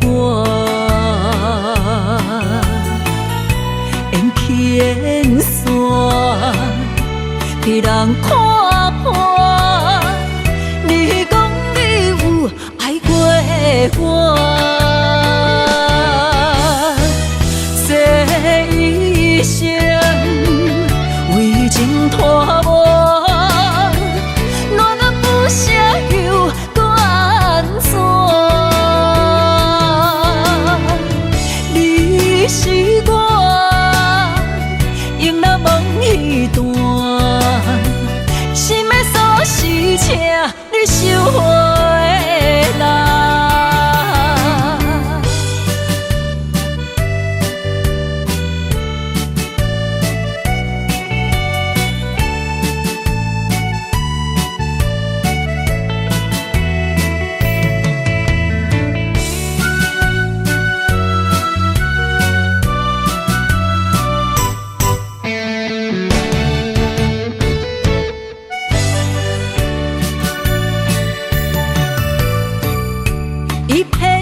我，缘牵线，被人看破。你讲你有爱过我，这一生为情拖磨。 是我用那梦一段，心的锁匙请你收回来。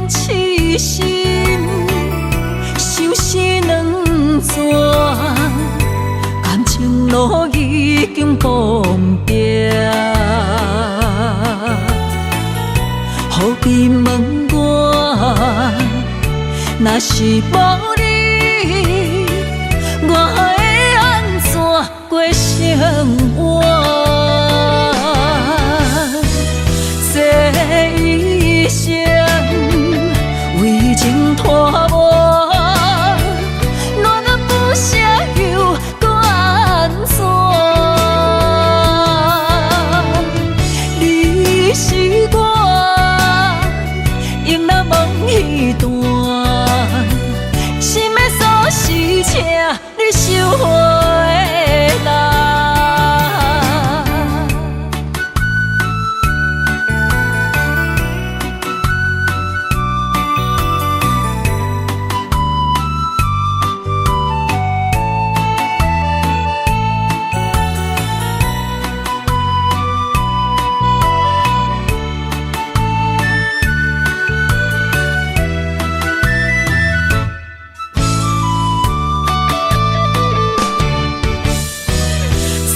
痴心收拾两逝，感情路已经崩平。何必问我，若是无你，我会安怎过生活？这一生。 为情拖磨，若咱不舍又搁安怎？你是我用那梦一段，心的锁匙请你收回来。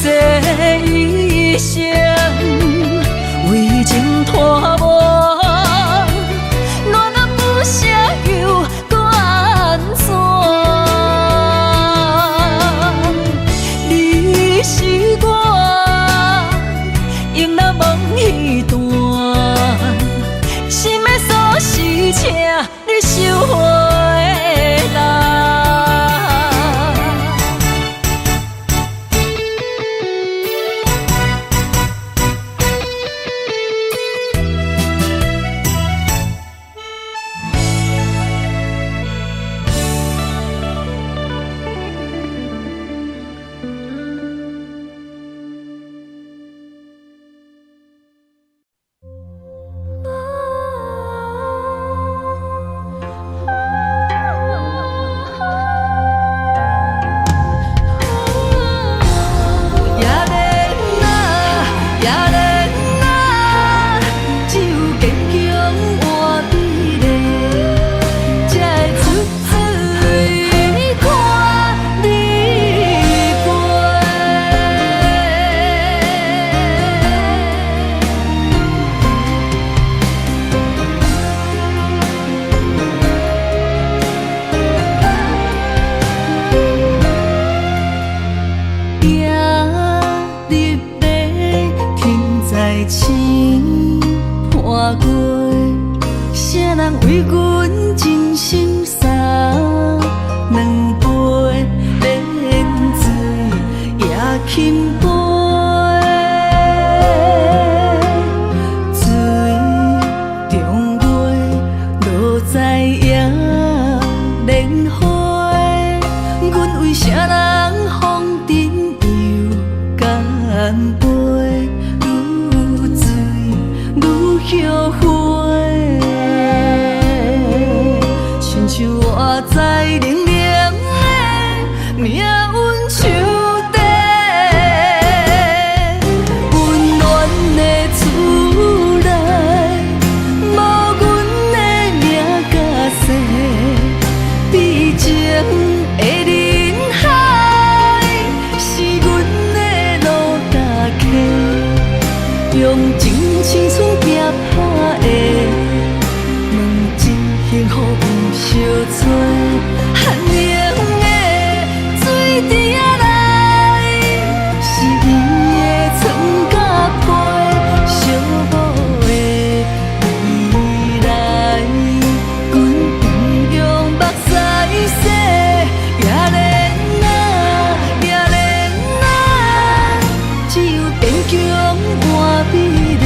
这一生为情拖磨，若咱不舍又搁安怎？你是我用那梦一段，心的锁匙请你收回来。 情破月，谁人为阮真心洒两杯冷水也轻杯，水中月落在野莲花，阮为啥人风尘又干杯？ 后悔，亲像我在冷冷的命运手底。用尽青春行破的，问一幸福有相做，寒冷的水滴仔来，是伊的床甲被，寂寞的未来，阮不用目屎洗，也连也连只有坚强换美丽，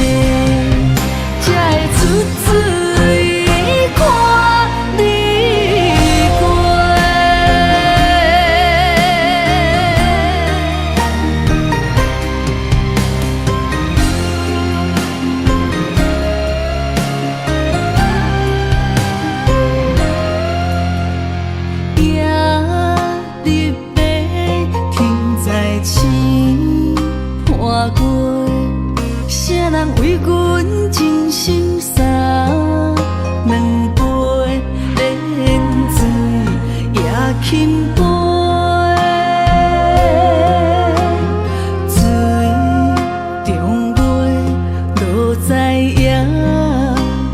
才会出水看你过。夜入夜，天在星破过，谁人为阮真心洒两杯冷水也轻杯，水中月落在也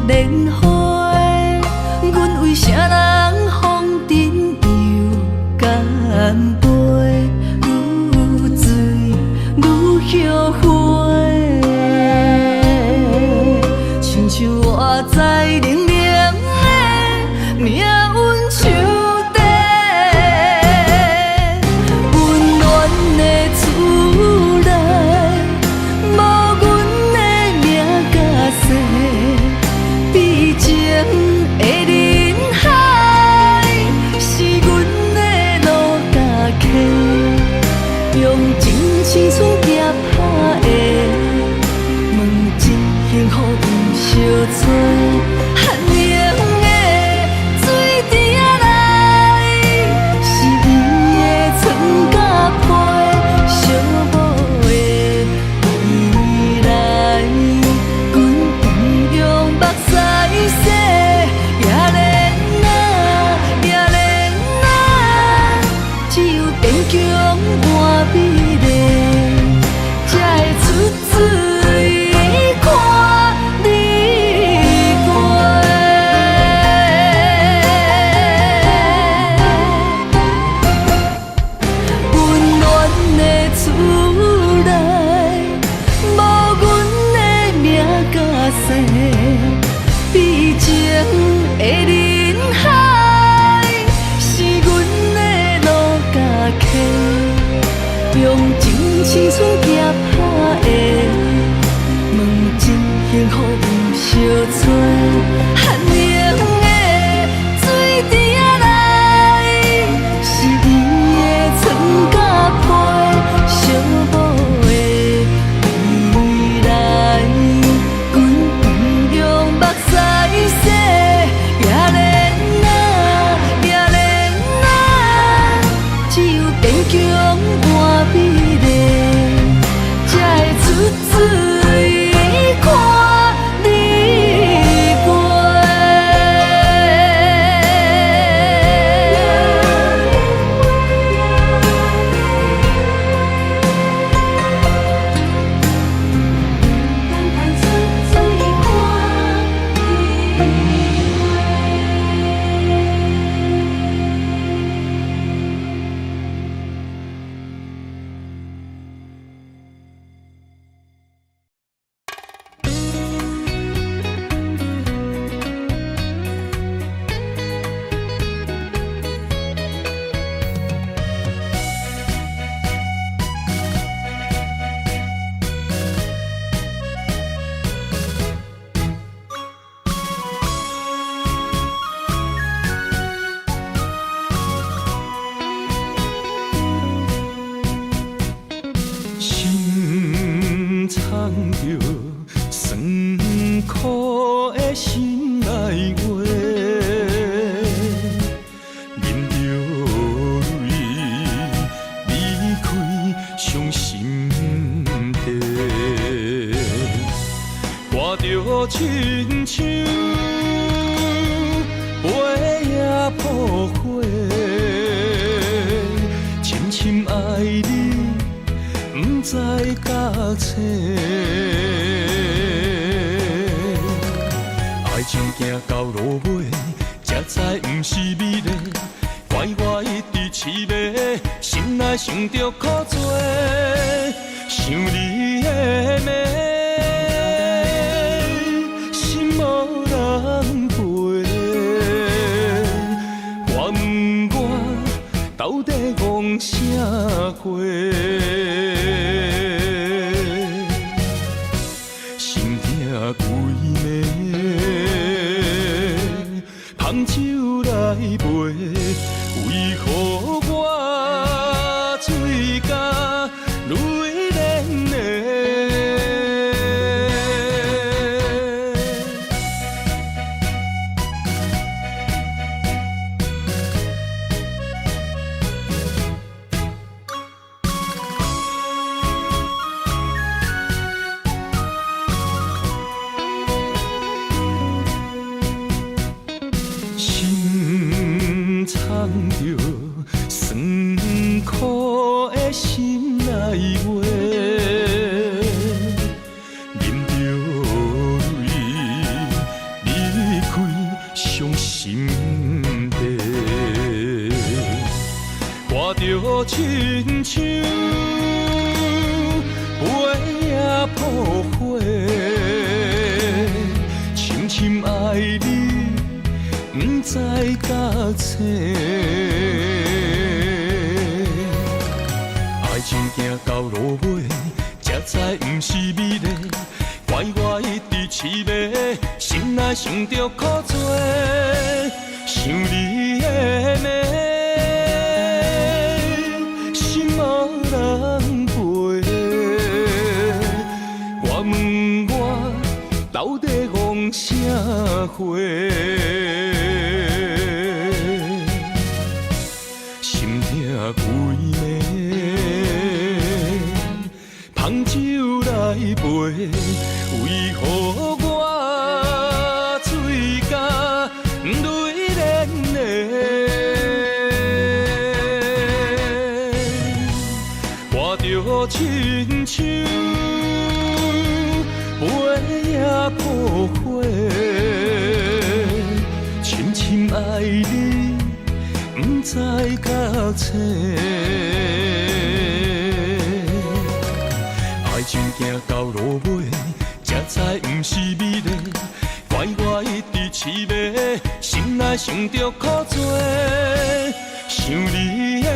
莲花，阮为啥人风尘又干杯，愈醉愈后悔，亲像我在冷冷的命运手底，温暖的厝内，无阮的名甲姓，悲情的人海，是阮的路甲溪，用尽青春行破的，问一幸福有相做，寒冷的水滴仔来，是伊的床甲被，寂寞的未来，阮不用目屎洗，也连也连只有坚强换美丽，才会出水看你过。温暖的厝内，无阮的名甲姓，悲情的人海，是阮的路甲溪，用尽青春行破的，问一幸福有相做，寒冷的水滴仔来，是伊的床甲被，寂寞的未来，阮不用目屎洗，也连也连只有坚强换美丽，才会出水看你过。心藏着酸苦的心内话，忍着泪离开伤心地，歌着亲像飞也破火，深深爱你。不知角切。到路尾，才知不是美丽。怪我一直痴迷，心内想着苦做，想你的美，心无人陪。我问我到底戆啥货？心痛规暝，芳酒来陪。为何我水甲泪连连？心藏着酸苦的心内话，忍着泪离开伤心地，看着亲像飞也破火，深深爱你。不知到青，爱情行到路尾，才知不是美丽。怪我一直痴迷，心内想着苦做，想你的美，心无人陪。我问我到底戆啥货？规暝，芳酒来陪，为何我水甲泪连连？看着亲像飞也破火，深深爱你。不知到青，爱情行到路尾，才知不是美丽。怪我一直痴迷，心内想着苦做，想你的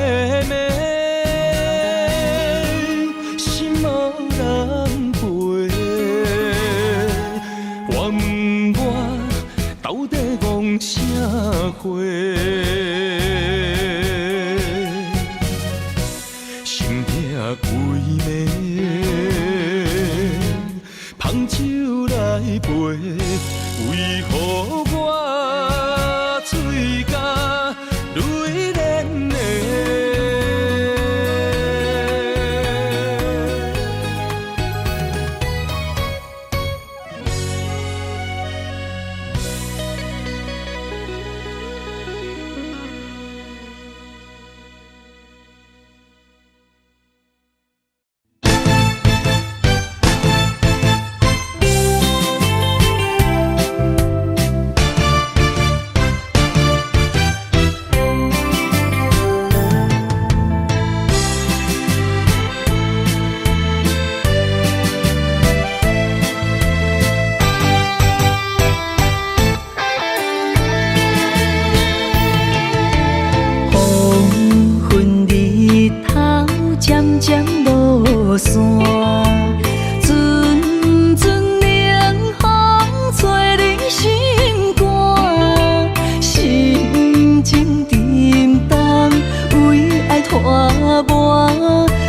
美，心无人陪。我问我到底戆啥货？规暝，芳酒来陪，为何我水甲泪连连？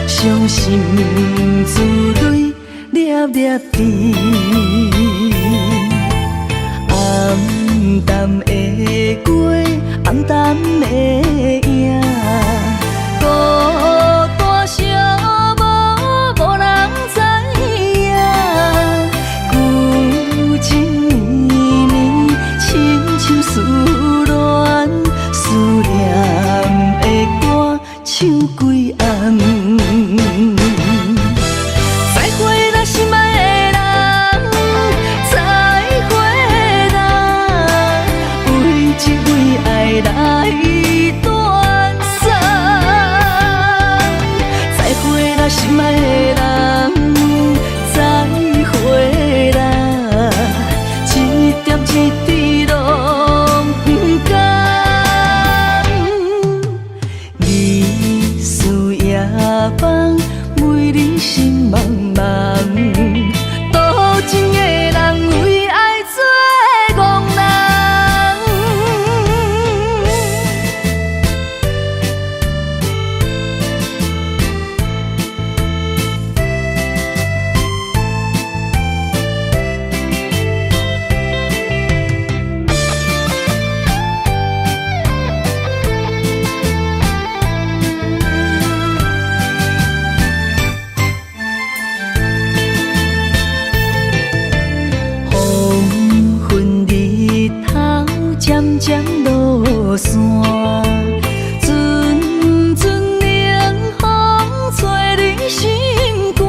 伤心珠泪粒粒滴，暗淡的过，暗淡的影，孤单寂寞无人知影，旧情绵绵，亲像思恋，思念的歌唱几暗。再会啦，心爱的人，再会啦，心爱的人，再会啦，一点一滴拢不甘。日思夜梦，为你心茫茫，多情的人为爱做憨人。渐渐落山，阵阵冷风吹你心肝，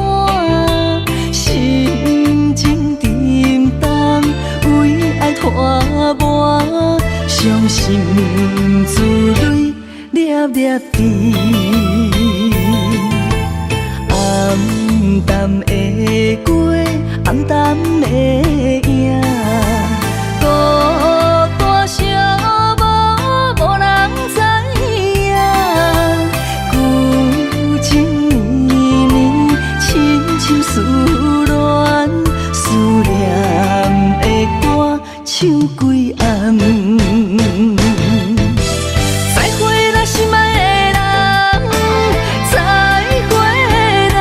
心情沉重，为爱拖磨，伤心珠泪粒粒滴，暗淡的过，暗淡的影。思恋，思念的歌唱几暗。再会啦，心爱的人，再会啦，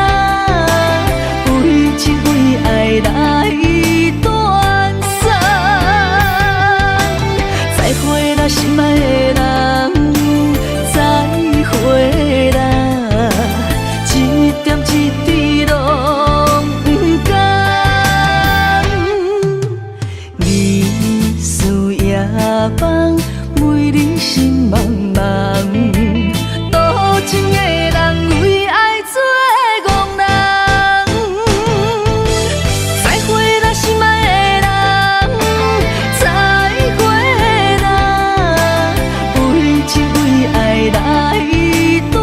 为情为爱来断送。再会啦，心爱的人，再会啦，一点一滴拢。梦为你心茫茫，多情的人为爱做憨人。再会啦，心爱的人，再会啦，为情为爱来断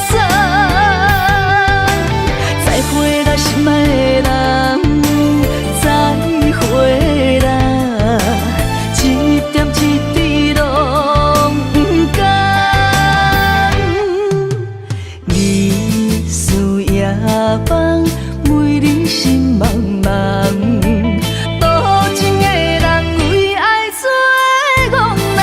送。再会啦，心爱的人，再会啦。一点一滴拢不甘，日思夜梦，为你心茫茫，多情的人为爱做憨人。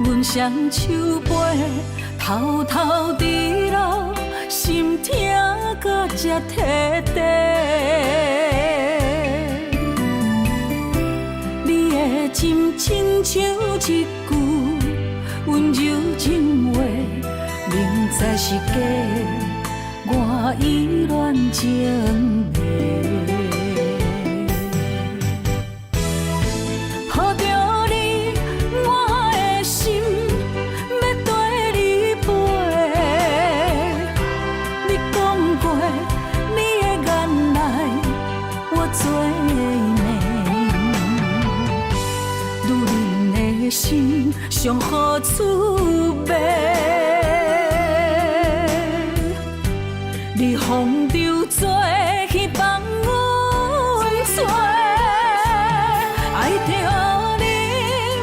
阮双手背，偷偷滴落，心痛搁才摕地。你的真亲像一句温柔情话，明知是假，我依然情迷。心上好滋味，你风流做去放阮做，爱着你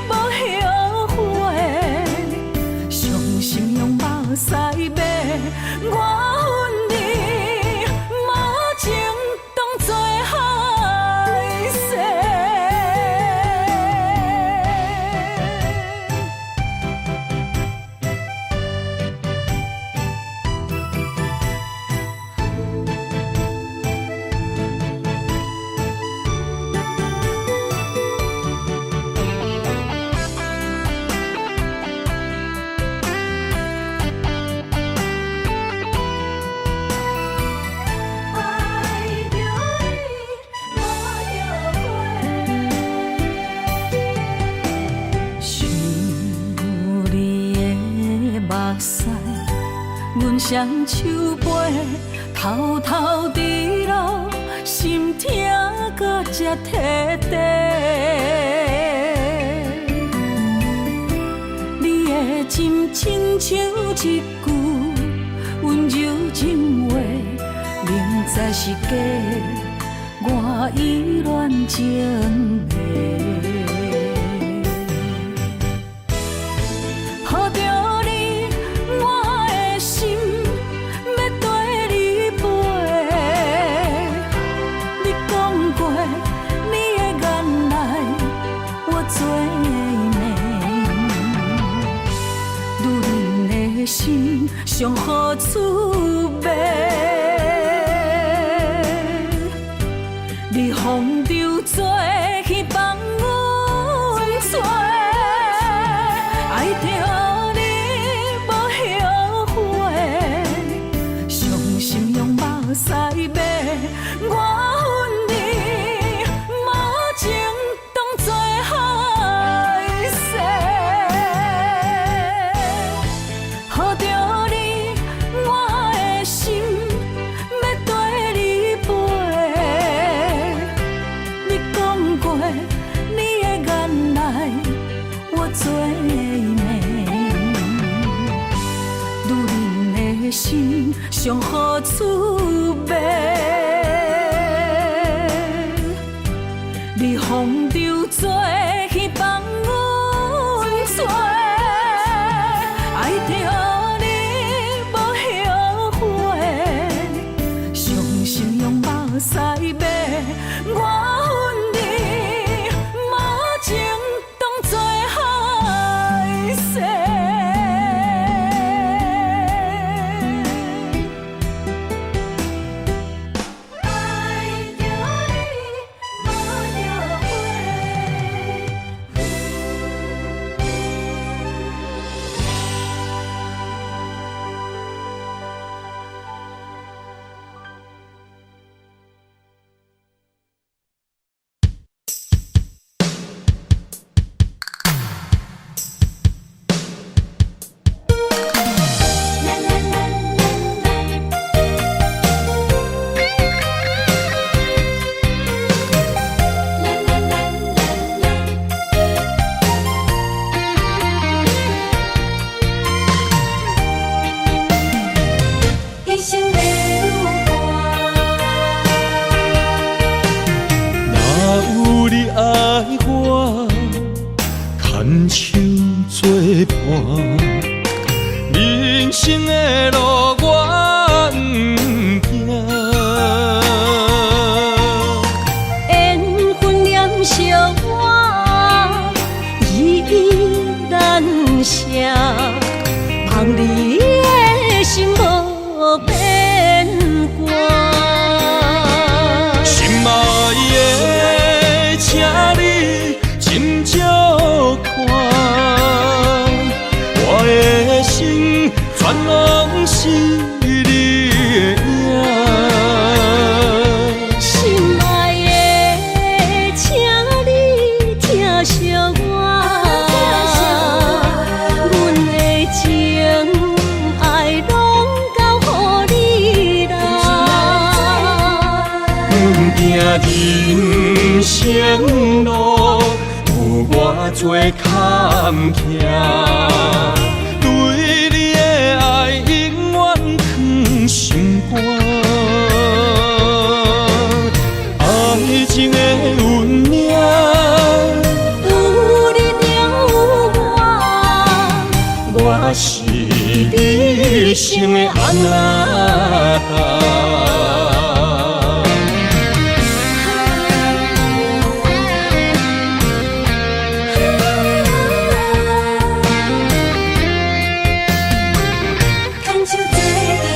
无后悔，伤心用目屎抹我恨你。双手背，偷偷伫路，心痛搁才摕地。你的真亲像一句温柔情话，明知是假，我依然情迷。抱着你，我的心要跟你飞。你讲过，你的眼内我做梦，女人的心上好滋味。你风流做去放阮做，爱着你无后悔，伤心用目屎买，我恨你无情当作害世，抱着你，我的心要跟你飞。你讲过，你的眼内我做梦，女人的心上好滋味。你风流做去放阮做，爱着你无后悔，伤心用目屎买，我恨你无情当作害世。爱着你无后悔。一生的有若有你爱我，牵手作伴，人生的路我不惊。缘分念相我依然写，望你的心无变卦。心爱的，请你斟酌看，我的心全拢是你的影。心爱的，请你疼惜我，阮的情爱拢交予你啦。阮行人生路，有偌多坎坷，对你的爱永远藏心肝。爱情的运命，有你就有我，我是你生的安那达。牵手做阵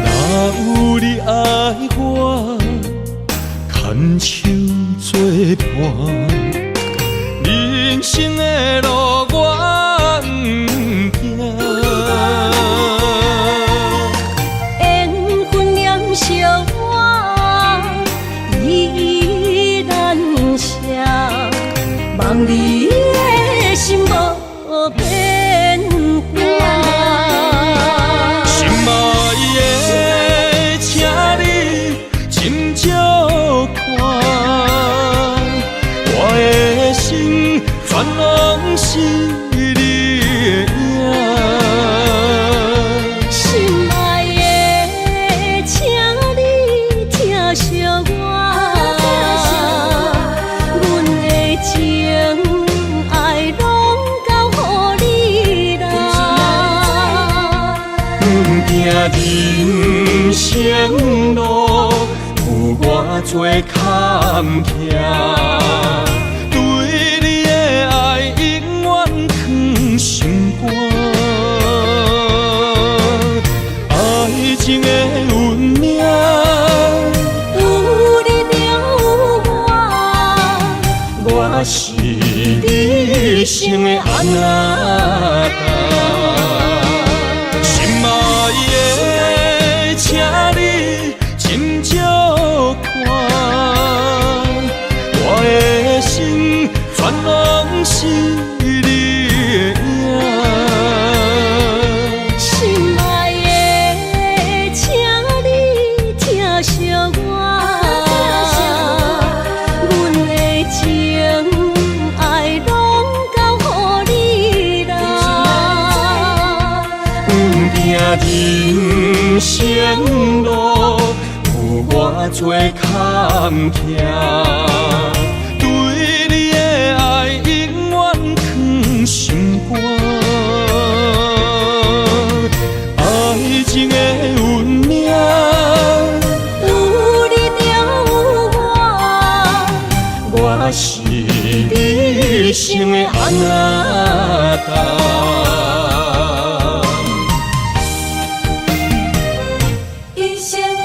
若有你爱我，牵手作伴，人生的路我不惊。行人生路有偌多坎坷，对你的爱永远藏心肝。爱情的运命，有你就有我，我是你生的安那心爱的，请你斟酌看，我的心全拢是你的影。心爱的，请你疼惜我，阮的情爱拢交予你啦。行人生路有偌多坎坷，对你的爱永远藏心肝。爱情的运命，有你就有我，我是你生的安那一生的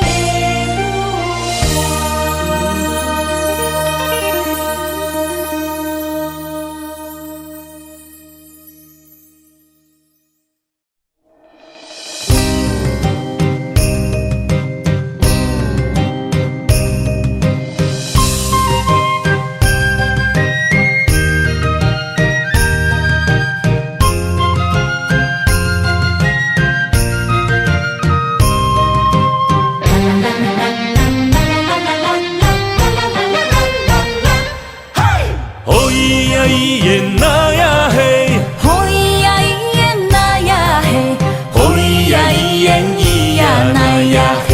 哦咿呀咿耶那呀嘿，好伊呀伊耶那呀嘿，哦咿呀咿耶咿呀那呀嘿。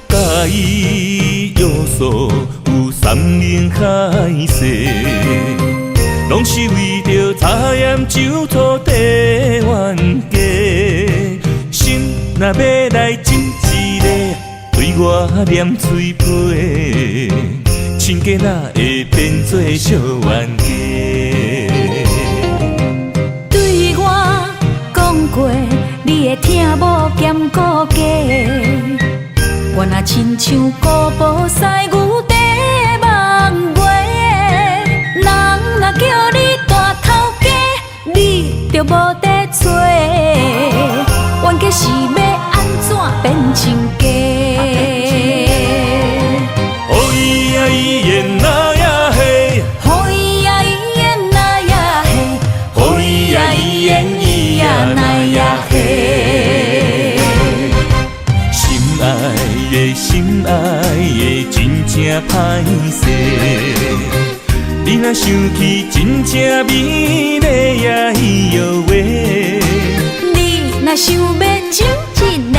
甲伊约束有山盟海誓，拢是为着早炎酒土地冤家。心若要来亲一个，对我念嘴皮。亲家哪会变做小冤家？对我讲过，你会听无兼顾家。我若亲像古堡西牛地梦月，人若叫你大头家，你就无得找。冤家是要安怎变亲家？哦咿呀咿耶那呀嘿，好伊呀伊耶那呀嘿，哦咿呀咿耶咿呀那呀嘿。心爱的真正歹势，你若想起真正美丽呀咿哟喂。你若想要亲一个，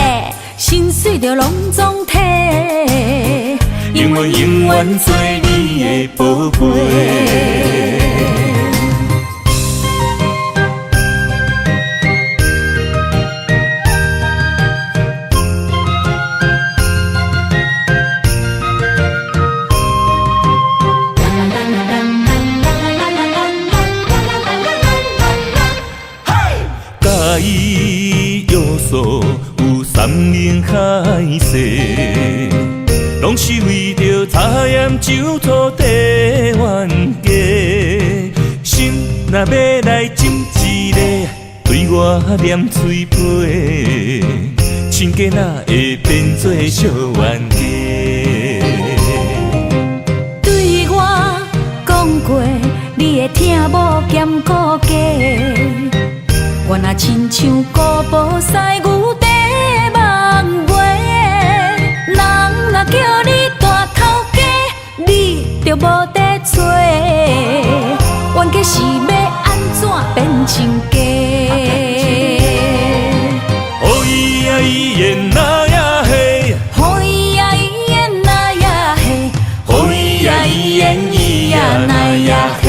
心碎就拢总体，永远永远做你的宝贝。甲伊约束有山盟海誓，拢是为着早炎酒土地冤家。心若要来亲一个，对我念嘴皮。亲家哪会变做小冤家？对我讲过，你会听无兼顾家。我若亲像古堡西牛地梦月，人若叫你大头家，你就无得找。冤家是要安怎变亲家？哦咿呀咿耶那呀嘿，好伊呀伊耶那呀嘿，哦咿呀咿耶咿呀那呀嘿。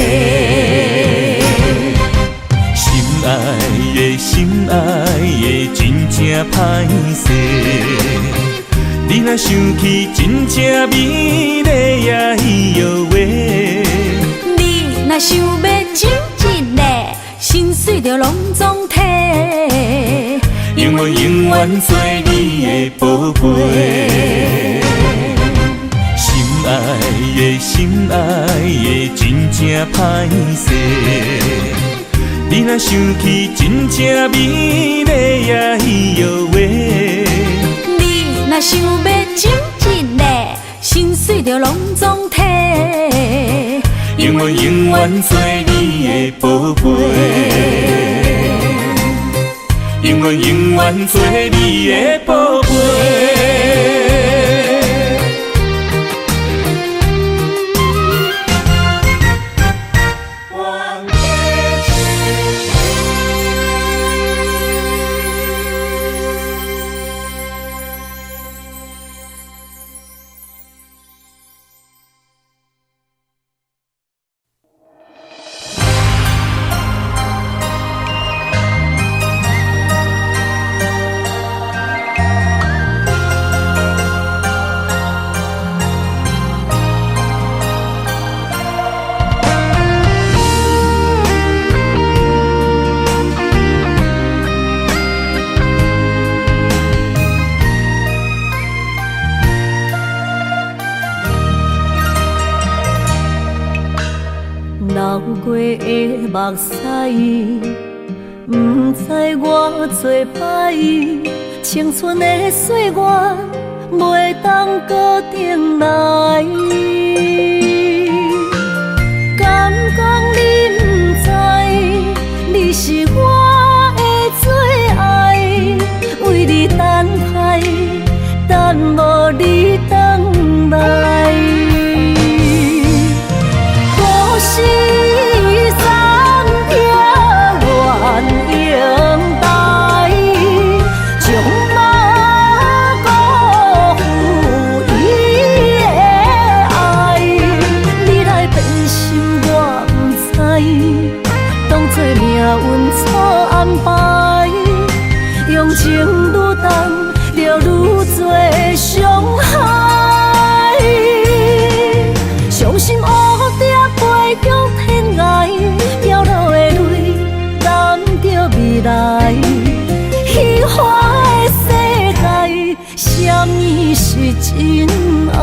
心爱的心爱的真正歹势。你若想起，真正美丽也摇画。你若想要真一个，心碎就拢总体。永远永远做你的宝贝。心爱的心爱的真正歹势。你若想起，真正美丽也摇画。你若想要真一个，心碎就拢总体。永远永远做你的宝贝。永远永远做你的宝贝。流过的目屎，不知我做摆，青春的岁月袂当搁重来。敢讲你不知，你是我的最爱，为你等待，等无你回来。故事暂停，原应待，将马辜负伊的爱。你来变心，我不知，当作命运错安排，用情愈重，就愈多伤害。伤心乌蝶飞向天涯，飘落的泪，等着未来。虚幻的世界，什么是真爱？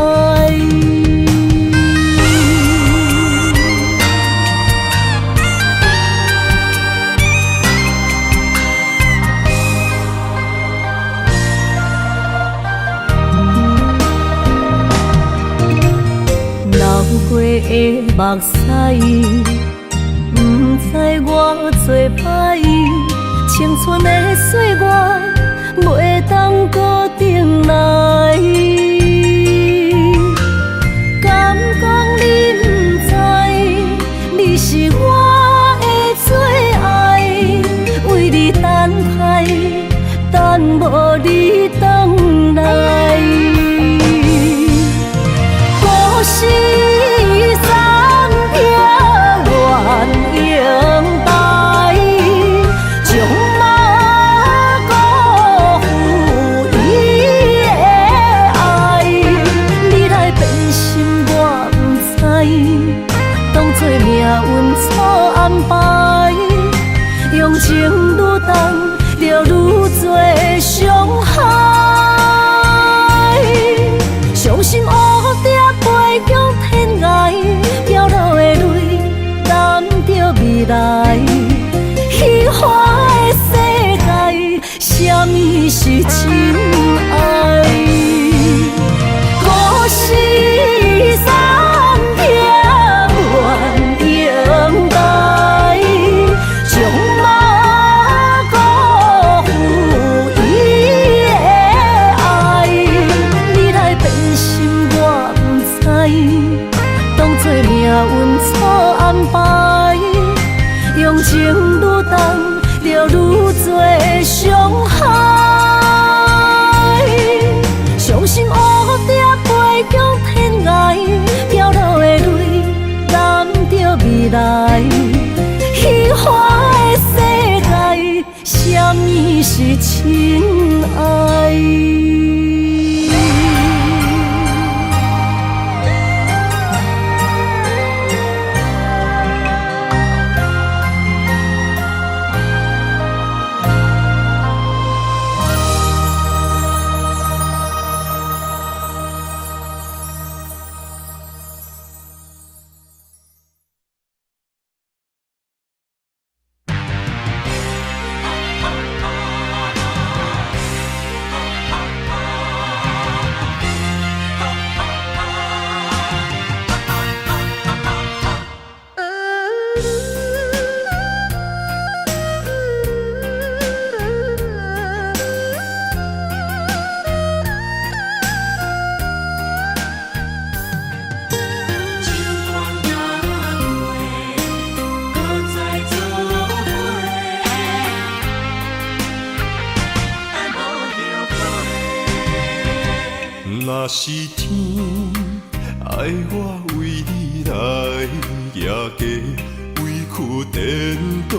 流过的目屎，不知我做摆，青春的岁月袂当搁重来。敢讲你不知，你是我的最爱，为你等待，等无你回来。故事暂停，原应待，将马辜负伊的爱。你来变心，我不知，当作命运错安排，用情愈重，就愈多伤害。伤心乌蝶飞向天涯，飘落的泪，等着未来。虚幻的世界，什么是真爱？故事暂停，原应待，将马辜负伊的爱。你来变心，我不知，当作命运错安排，用情愈重，就愈多伤害。是亲爱。若是天爱我为你来夜家，委屈颠倒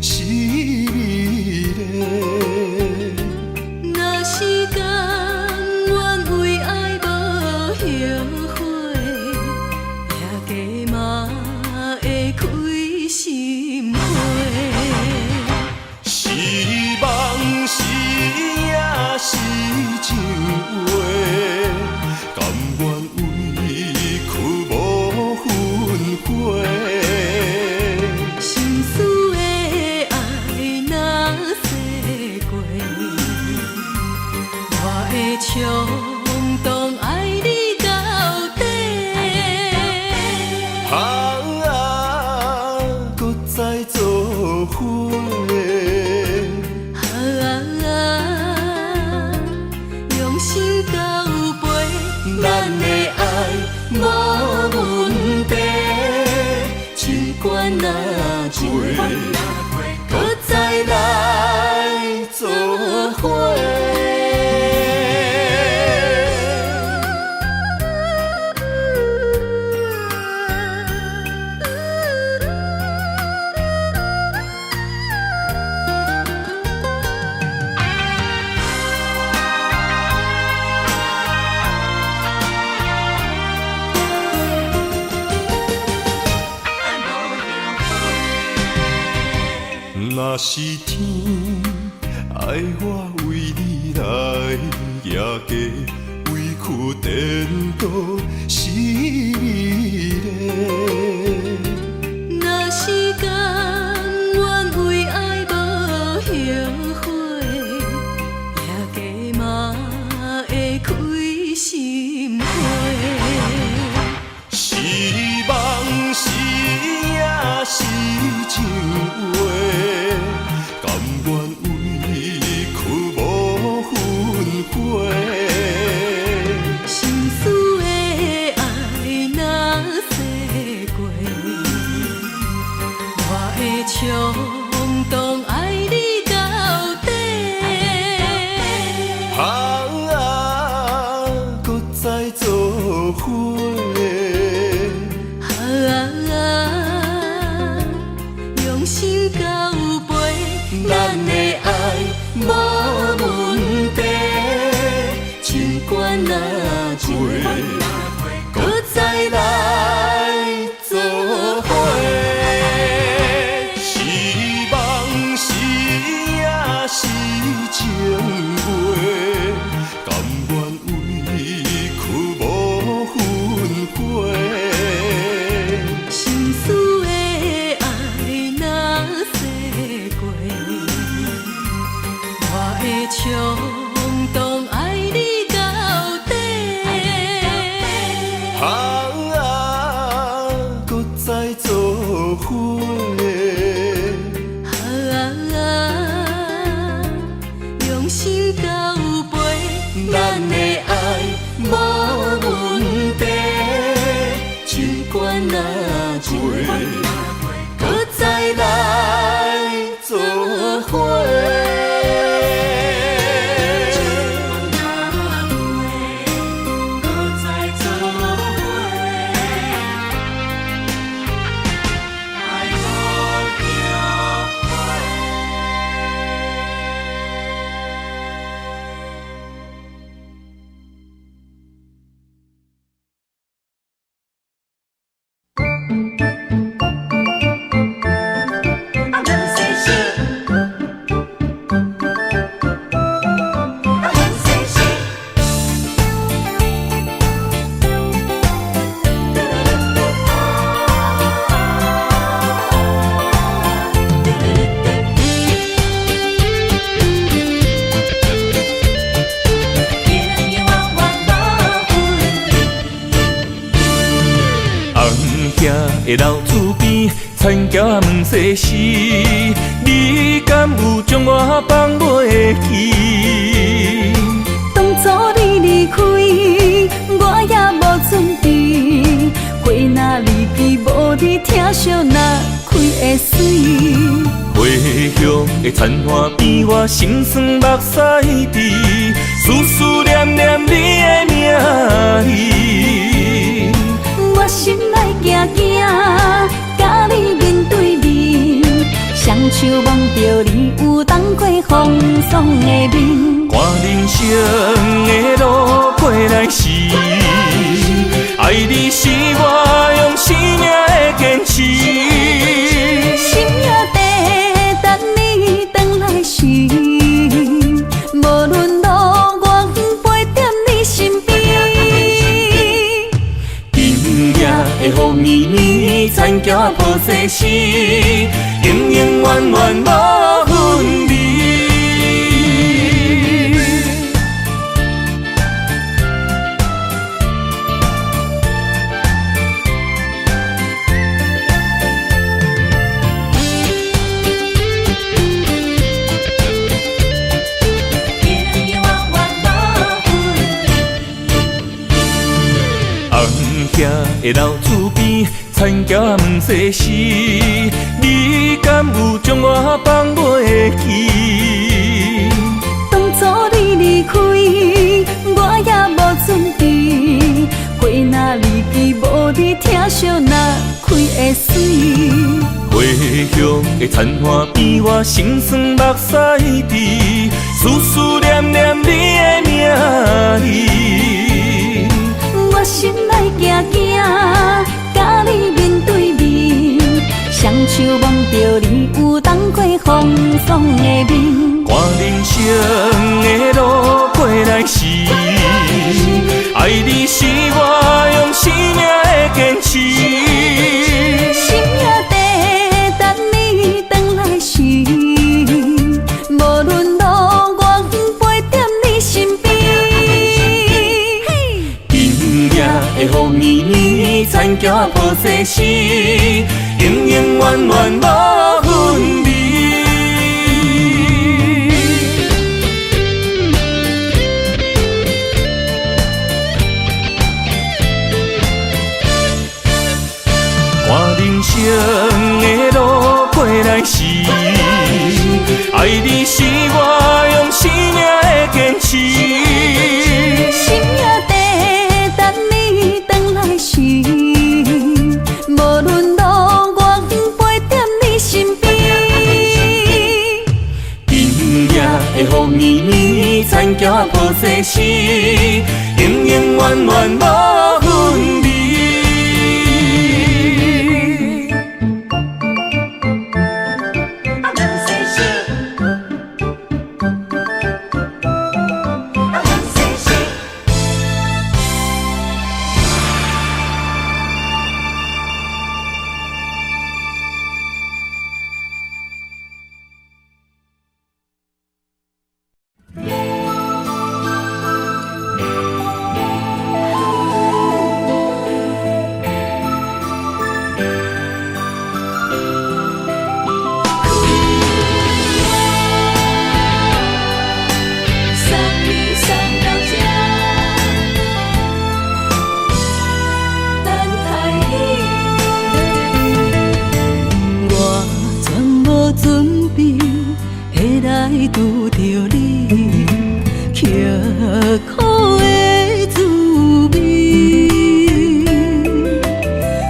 是美丽。若是甘愿为爱无后悔，夜家嘛会开心花。是梦是也是情话。冲动爱你到底，搁再做伙，用心交陪，咱的爱无问题，尽管若陪，搁再来做伙。若是天爱我为你来夜家，委屈颠倒是美丽。若是甘愿为爱无后悔，夜家嘛会开心花。是梦是也是情话。心思的爱若逝过，我会冲动爱你到底，搁再做伙，用心交陪，咱的爱无问题。尽管若陪，搁再来做伙。是梦是也是情话，甘愿委屈无分开。心思的爱若逝过，我会冲动爱你。搁再做伙，用心交陪，咱的爱无问题。尽管若陪，搁再来做伙。的老厝边，田埕问世事，你敢有将我放袂记？当初你离开，我也无准备，花若离枝，无你疼惜哪开会水？花香的田花边，我心酸目屎滴，思思念念你的名字。我心内惊惊，甲你面对面，双手望着你有当过风霜的面。看人生的路过来时，爱你是我用生命的坚持。心也地等你回来时，无论路远陪在你身边。今夜的雨绵绵，田埕抱世事，永永远远无分离。埕的老厝边，田埕问世事，你敢有将我放袂记？当初你离开，我也无准备，花若离枝，无你疼惜哪开会水？花香的田花边，我心酸目屎滴，思思念念你的名字。我心内惊惊，甲你面对面，双手望着你有当过风霜的面。看人生的路过来时，爱你是我用生命的坚持。心也地等你回来时，无论路远陪在你身边。今夜的雨绵绵，田埕抱世事，永永远远无分离。看人生的路过来时，爱你是我用生命的坚持。心也地等你回来时，无论路远陪在你身边。今夜的雨绵绵，田埕抱世事，永永远远无分离。拄着你，刻苦的滋味，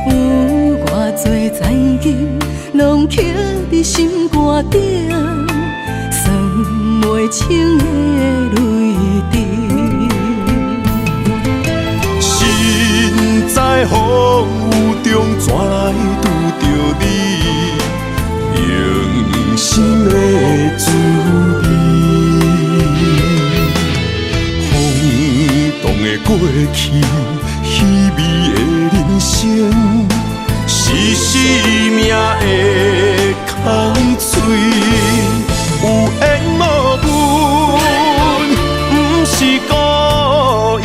有偌多曾经，拢刻伫心肝顶，算袂清的泪滴。身在风雨中，怎来拄着你？用心的滋味，风动的过去，稀微的人生，是生命的空嘴，有缘无分，不是故意，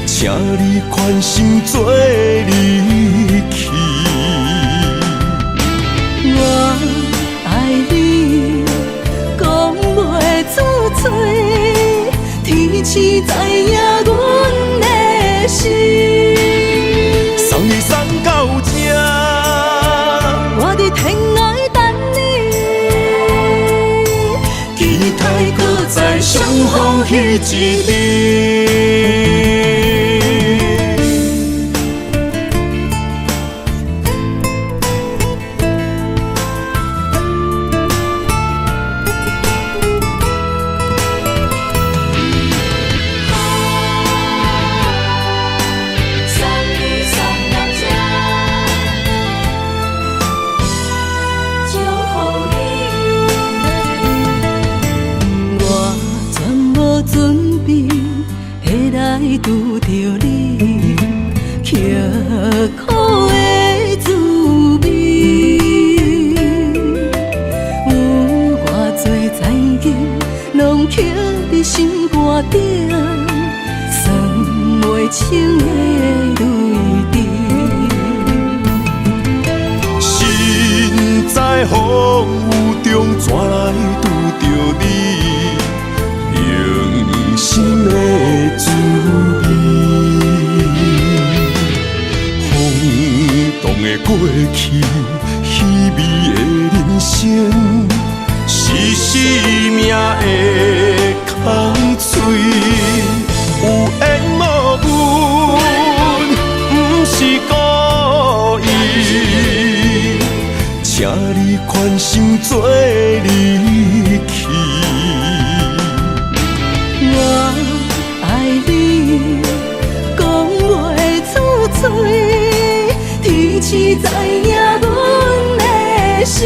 请你宽心做你。痴知影阮的心。送你送到这，我伫天涯等你，期待搁再相逢彼一日。拄着你，刻苦的滋味，有偌多知音，拢刻伫心肝顶，算袂清的泪滴。身在风雨中，怎来拄着你？用心的滋味，轰动的过去，稀微的人生，是生命的空嘴，有缘无分，不是故意，请你宽心做离去。我爱你，讲袂出嘴，天痴知影阮的心。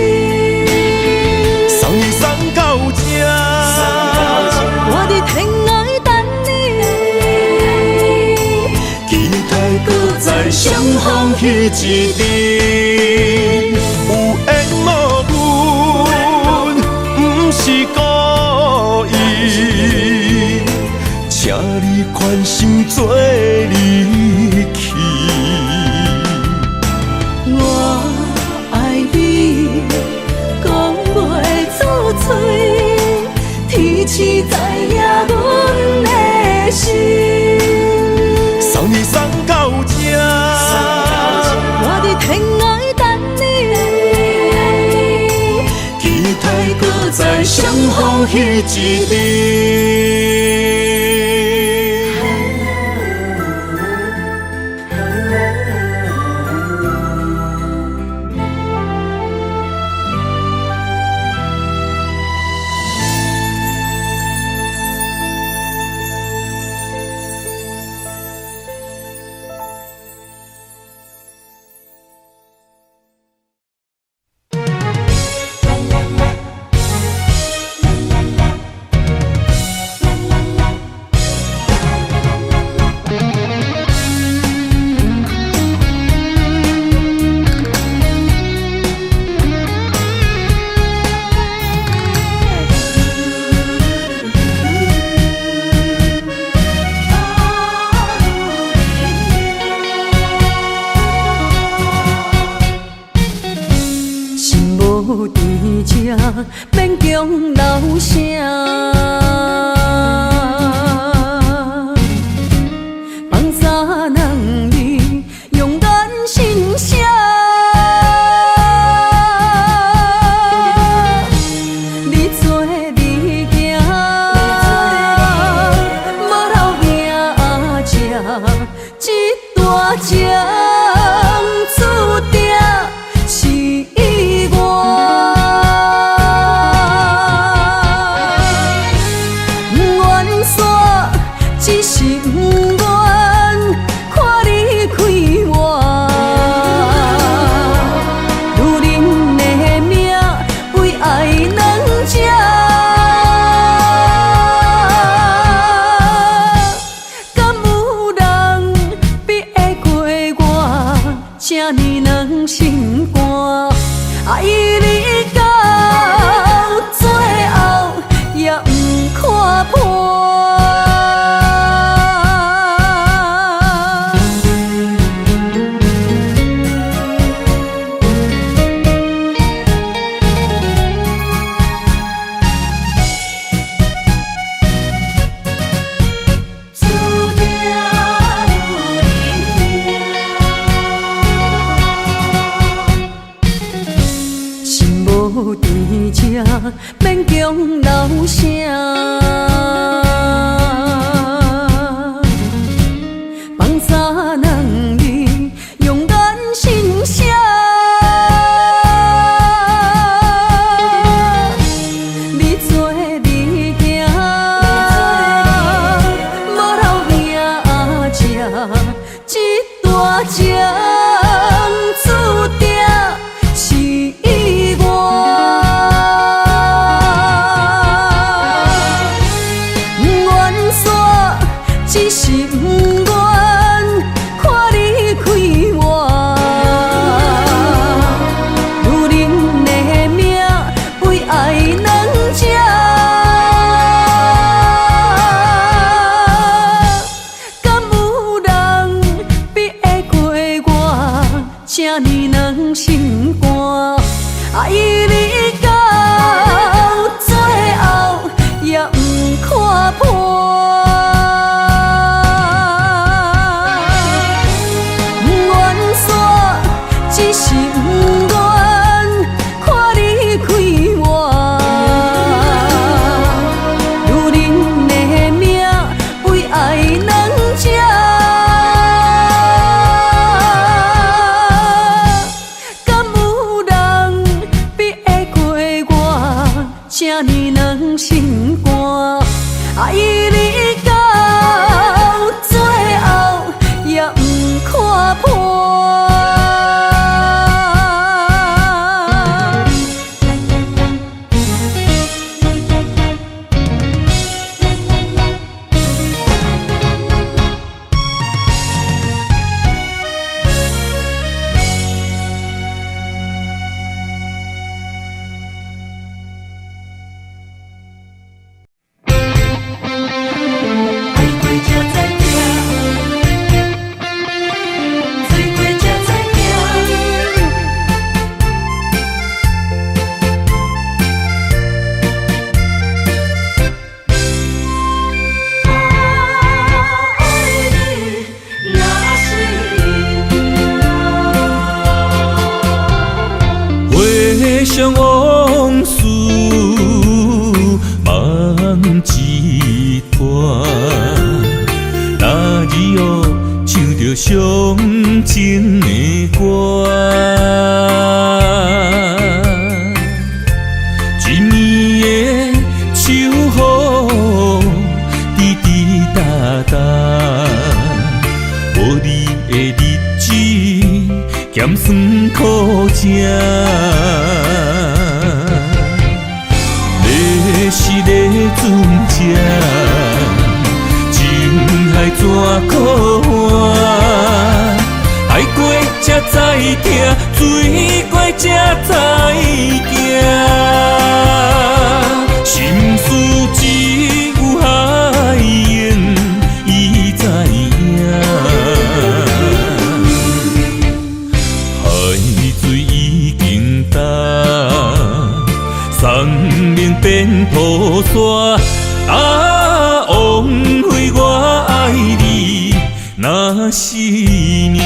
送你送到这，我伫天涯等你，期待搁再相逢彼一日。有缘无分，不是故意。请你宽心做离去。我爱你，讲袂出嘴，天痴知影阮的心。送你送到这，我伫天涯等你，期待搁再相逢彼一日。免强留声，放洒人你用眼心声，你做你行，无留命吃，一大江注定是我。强留声。放洒人儿用眼心声，你做你行，无老兄吃一大江，注定是意外。愿煞只是不愿看你开我，女人的命为爱两只，敢有人比会过我这呢软心肝？爱你到最后也不看破。只是不愿看你开我，女人的命为爱两只，敢有人比会过我这呢软心肝？爱你到最后也不看破。回想往事梦一段，那日哦唱着伤情的歌，一暝的秋雨滴滴答答，无你的日子咸酸苦涩。是个船只，情海怎可换？爱过才知疼，水过才知行。心事只有海燕伊知影，海水已经干。送命变土沙，枉费我爱你那是命。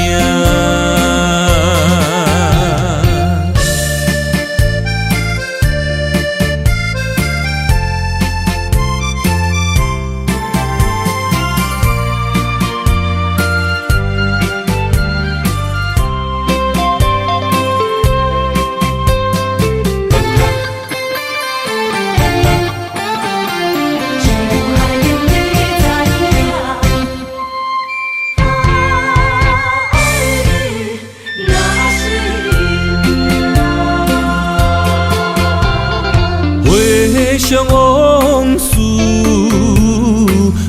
回想往事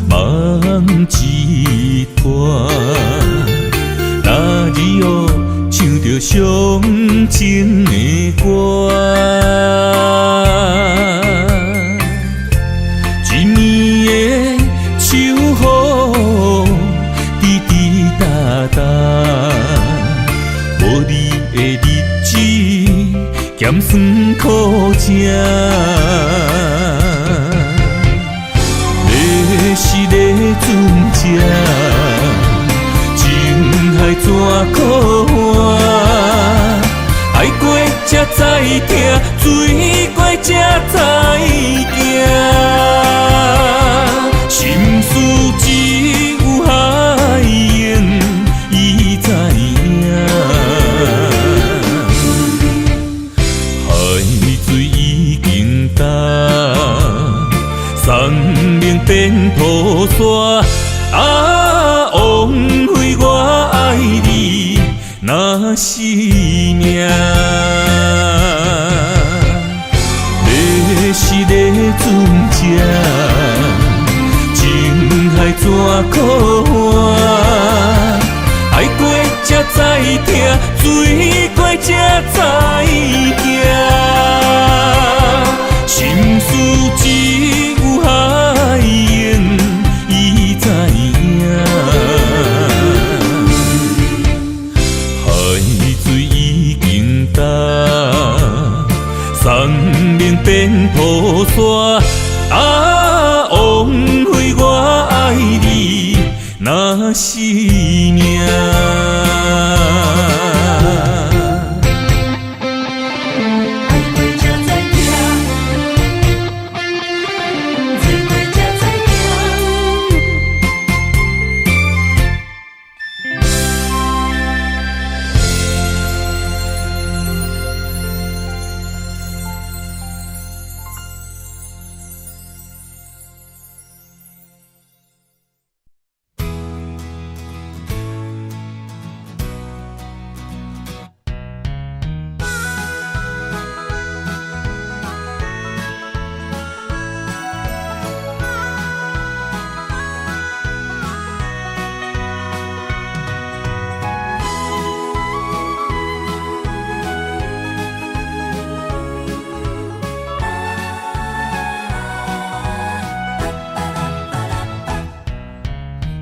梦一段，那日哦唱着伤情的歌，一暝的秋雨滴滴答答，无你的日子咸酸苦涩。是个船只，情海怎可换？爱过才知疼，水过才知行，心事只有海涌，伊知影。海水已经干，山明变土沙。啊，枉费我爱你那是命。是咧船只，情海怎可换？爱过才知疼，醉过才知行。心事只有海涌，伊知影。海水已经干。山明变土沙，啊，枉费我爱你那是命。爱过才知行，醉过才知行。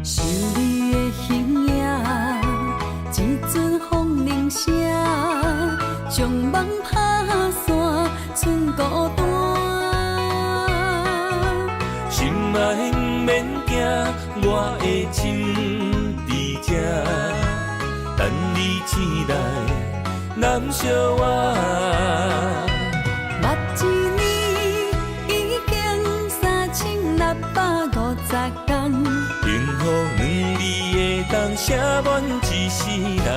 想你的形影，一阵风铃声，将梦打散，剩孤单。心爱不免惊，我的心伫这，等你醒来，难相我。目一年已经3650天。幸福两字会当写满一世人，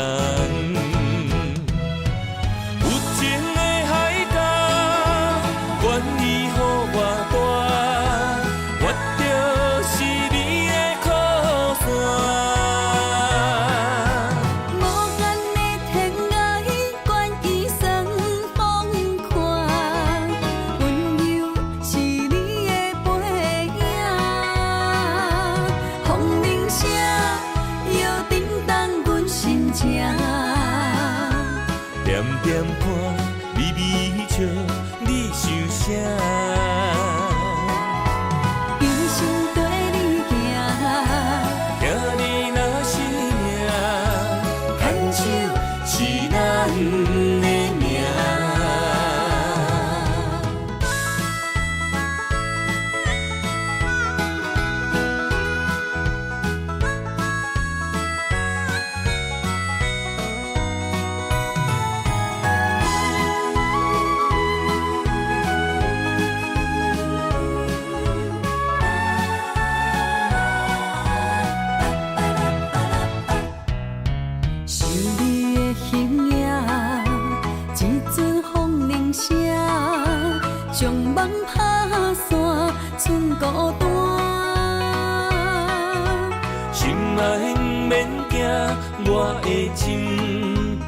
有情的海角，愿意予我大，我就是你的靠山。无限的天涯，愿意算风看，温柔是你的背影。风铃声摇震动阮心情，点点看，微微笑，你想啥？一生跟你行，听你若是命，牵手是咱的命。想你的形影，一阵风铃声，将梦打散，剩孤单。心爱不免惊，我的心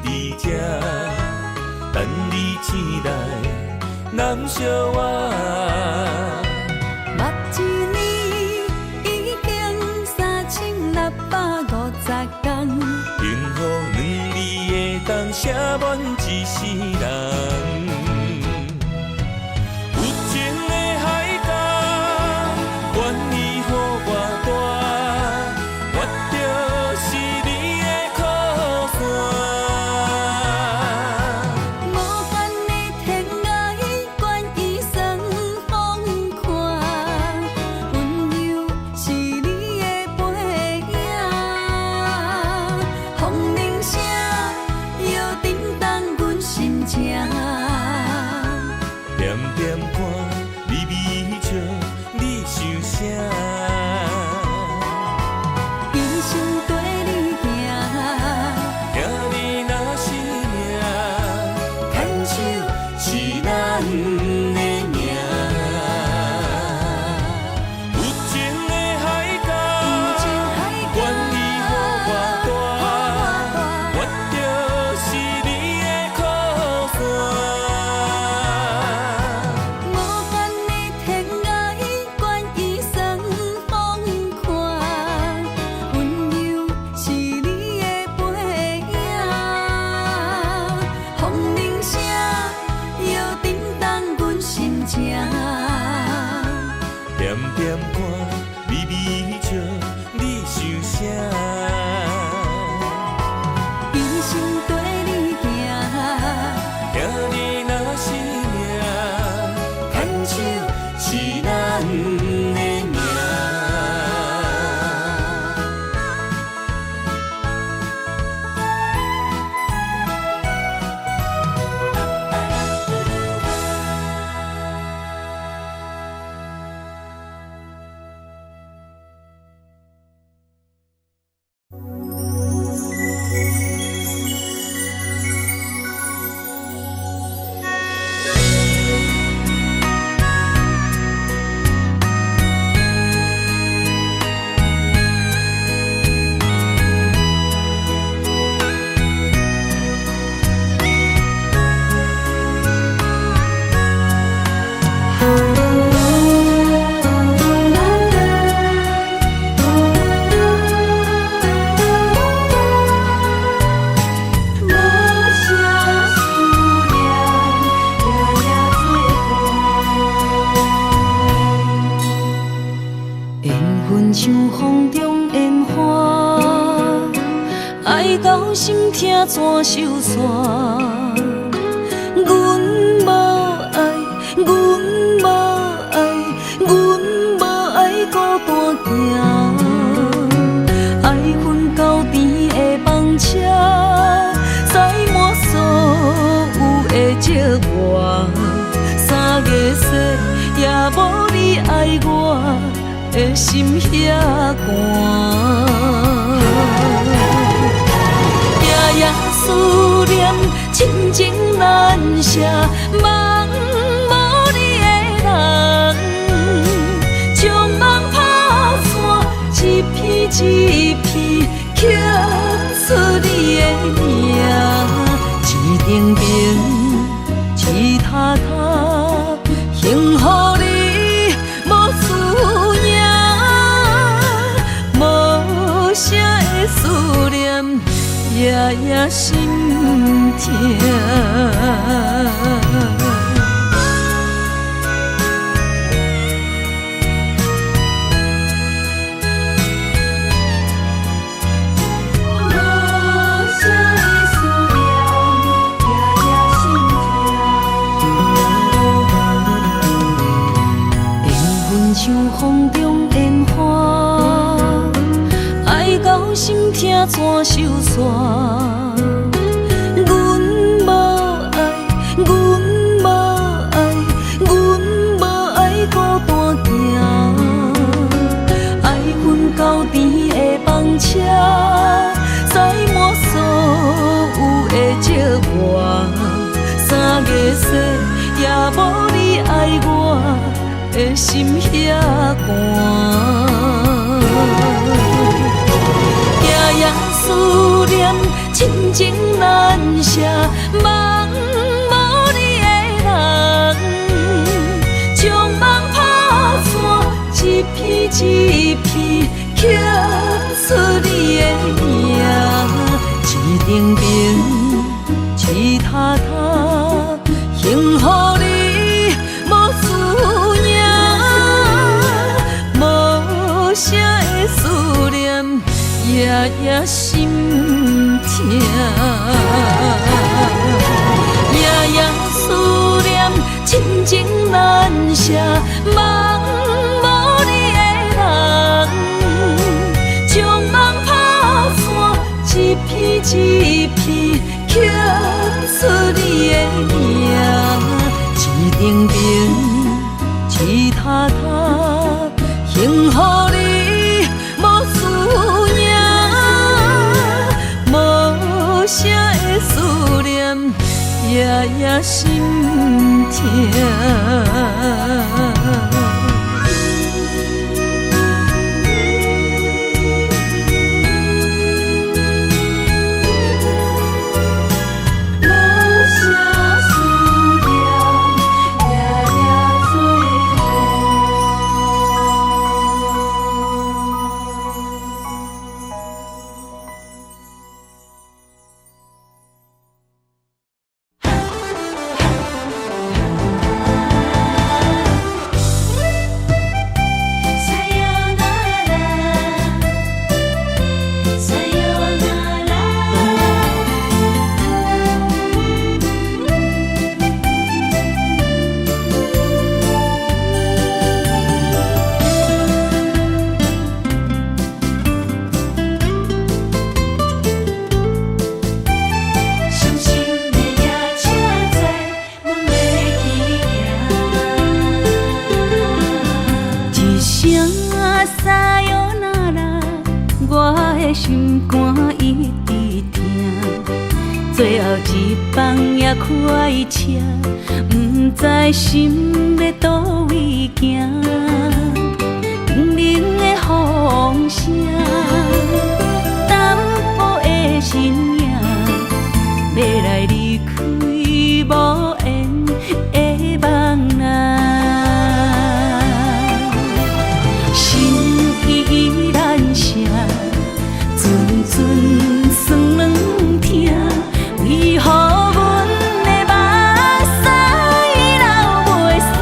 伫这，等你醒来，难相我。目一年已经3650天。幸福两字会当写满一世人，有情的海角，愿意予我大，我就是你的靠山。无限的天涯，愿意算风看，温柔是你的背影。风铃声摇震动阮心点点看，微微笑，你想啥？一生跟你行，行你若是命，牵手是咱的命。像风中烟花，爱到心痛怎收煞？阮无爱，阮无爱，阮无爱孤单行，爱恨交织的房车，载满所有的寂寞。3月雪也无你爱我。的心遐寒，夜夜思念，亲情难舍，梦无你的人，将梦打散，一片一片刻出你的名，一定定，一塔塔，幸福你。啥的思念，夜夜心痛。像风中烟花，爱到心痛怎收煞？阮无爱，阮无爱，阮无爱孤单行，爱恨交织的房车，载满所有的寂寞。3月雪也无你爱我。的心遐寒，夜夜思念，亲情难舍，梦无你的人，将梦打散，一片一片刻出你的名，一定定，一塔塔，幸福你。啥的思念，夜夜心痛，夜夜思念，亲情难舍，梦无你的人，将梦打散，一片一片刻出你的名，一定定，一塔塔，幸福你。啥的思念，夜夜心痛。的心肝一直疼，最后一棒也开车，不知心要倒位行，冷冷的风声，淡薄的身影，要来离开无缘的梦啊。阵酸软疼，为何阮的目屎流袂煞？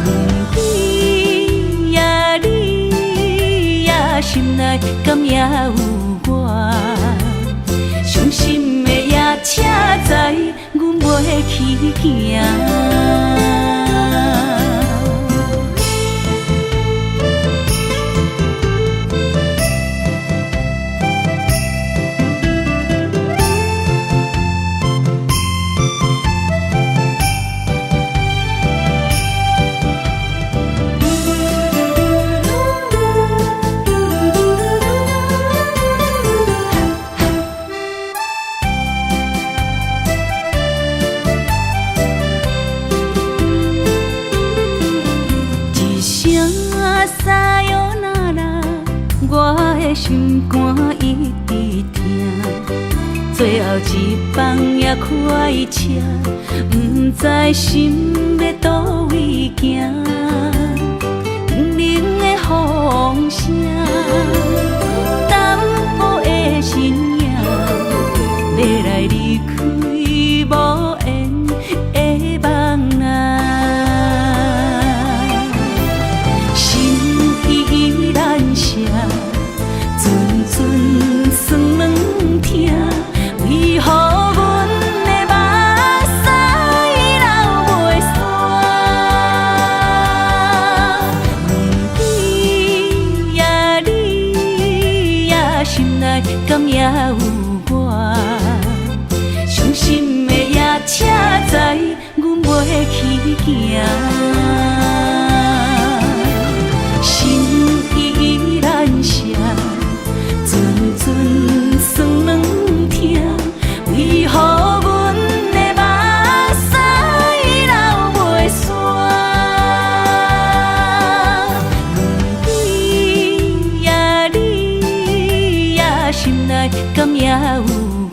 问你呀，你呀，心内敢也有我？伤心的夜车载，阮袂去行。心肝一直疼，最后一棒也开车，不知心要倒位行。冷冷的风声，淡薄的身影，要来离开无缘的梦啊。心依然舍。阵酸软疼，为何阮的目屎流袂煞？问你呀，你呀，心内敢也有我？伤心的夜车载，阮袂去行。心依然舍。阵酸软疼，为何阮的目屎流袂煞？问你呀，你呀，心内敢也有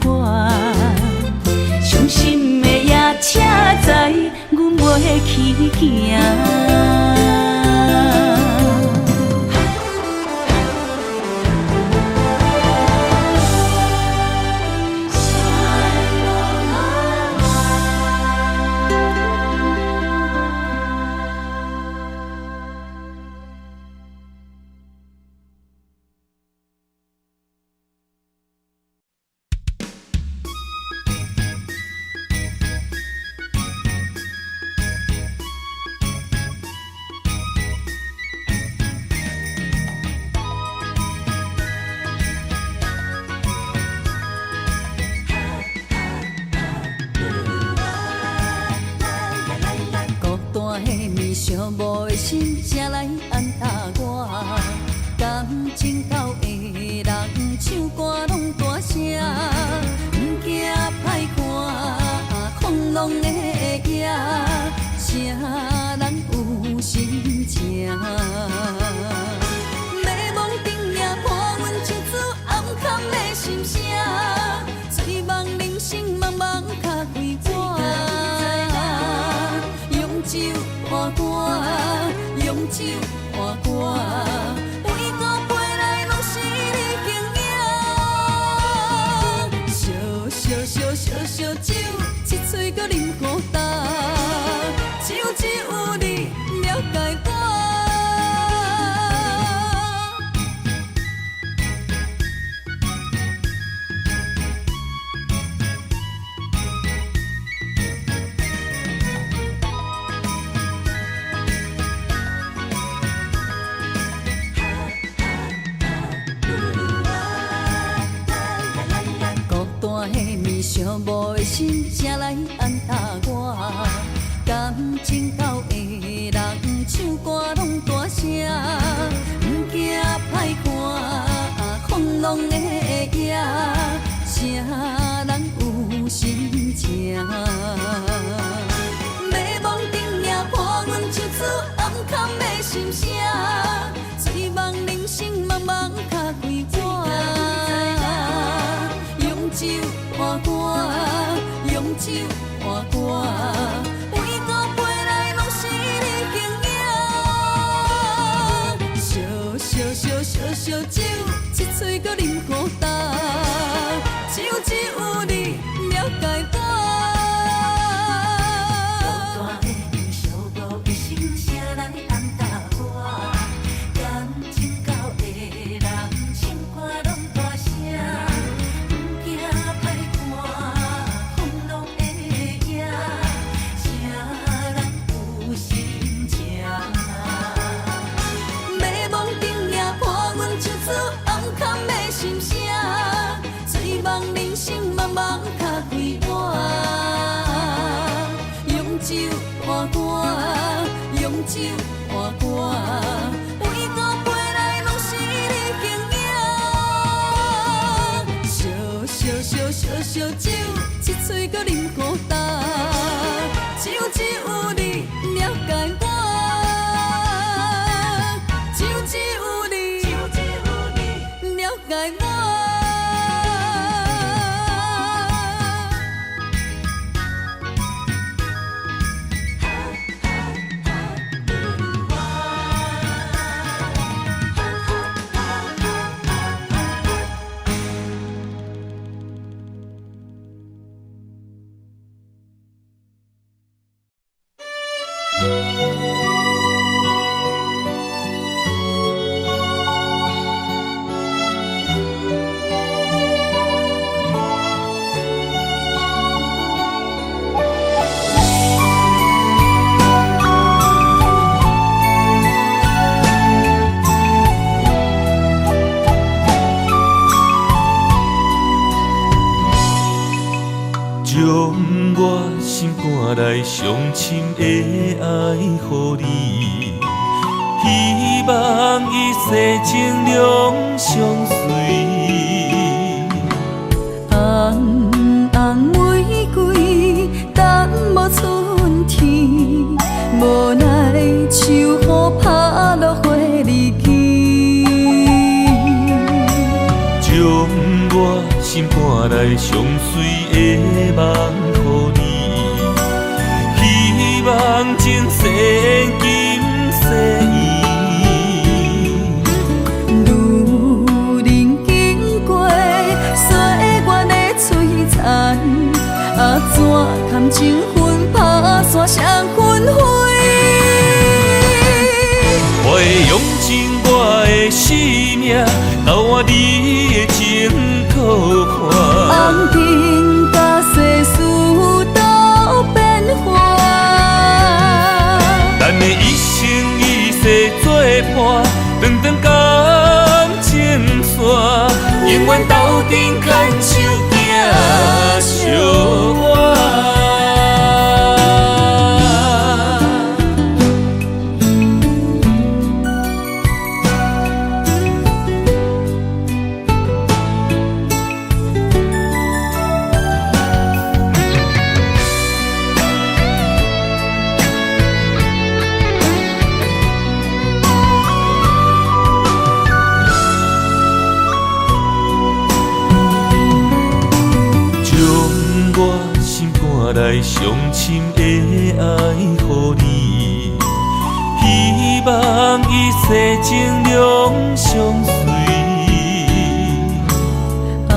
我？伤心的夜车载，阮袂去行。寂寞的心，才来安踏我。感情到的人唱歌拢大声，不惊歹看，狂浪的夜，谁人有心情？美梦顶也看阮清楚暗藏的心声，醉梦人生茫茫脚开我。用酒换歌，用酒换歌，每个陪来拢是你形影。烧酒，一嘴搁啉孤单，只有你了解我。寂寞的心，才来安踏我。暗藏的心声，醉梦人生茫茫脚归我，用酒换歌，用酒换歌，每个杯内拢是你形影，烧酒，一嘴搁啉孤单，只有你了解我。茫茫脚归我，用酒换歌，用酒换歌，每个杯内拢是你形影。烧酒，一嘴搁啉孤单，只有你了解我，只有你了解我。将我心肝内上深的爱予你，希望一世情两相随。红红玫瑰，等无春天，无奈秋雨拍落花离去。将我心肝内上水的梦予你，希望前世今世缘。路人经过岁月的璀璨，怎堪情分打散双魂飞？我会用尽我的生命，交换你的情可看。红尘甲世事都变化，咱的一生一世作伴，长长感情线，永远斗阵牵手行相伴。来上深的爱予你，希望一世情两相随。红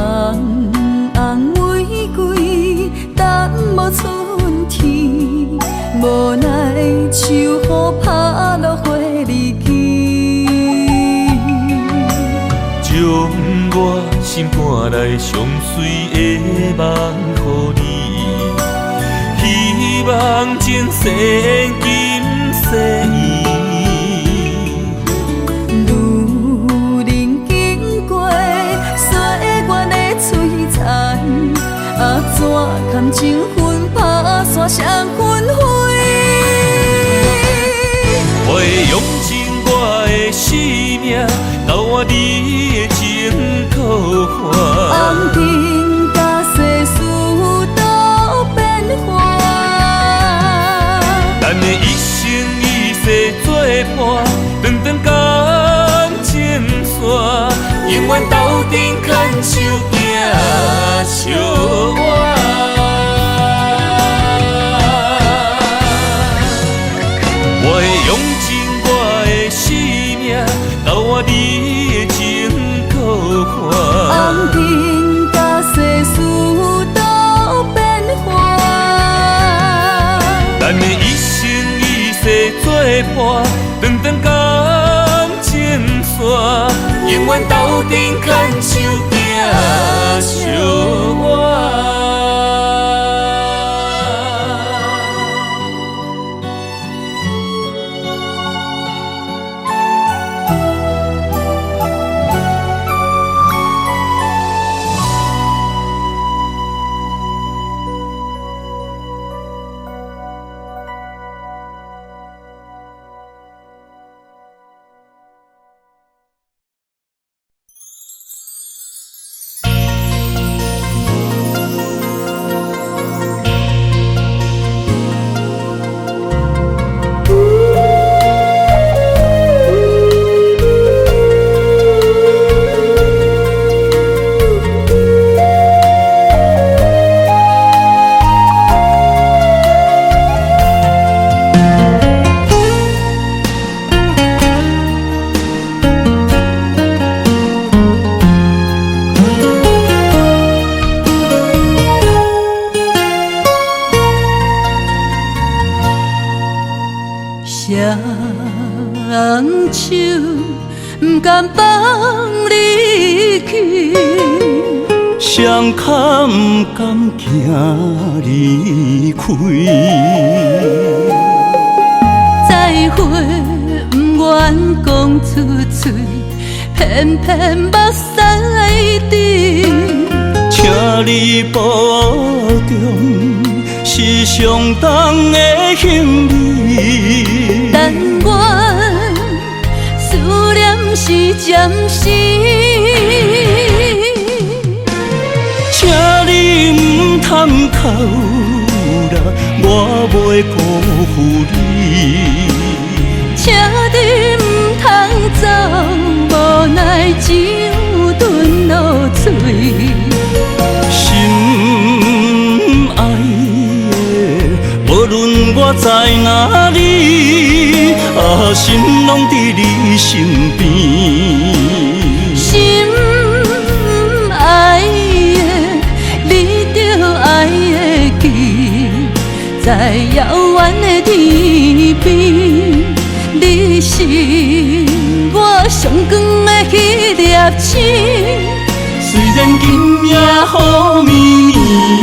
红玫瑰，等无春天，无奈秋雨拍落花离去。将我心肝内上水的梦予你。希望前世今世缘。路人经过岁月的璀璨，怎堪情分打散双魂飞？我会用尽我的生命，交换你的情可看。红尘甲世事都变化，咱的一伴，长长感情线，永远斗阵牵手行相偎。我会用尽我的生命，交换你的情可换。红尘甲世事都变化，咱的一生一世作伴，长长感情线，永远斗阵牵手行相偎。双手不甘放你去，双脚不甘行离开，再会不愿讲出嘴，偏偏目屎滴。请你保重，是上重的行李。但愿思念是暂时，请你唔通哭啦，我袂辜负你。请你唔通走，无奈只有吞落嘴。心爱的，无论我在哪里，心拢伫你身边。心爱的，你着爱会记，在遥远的天边，你是我上光的迄粒星。虽然今夜雨绵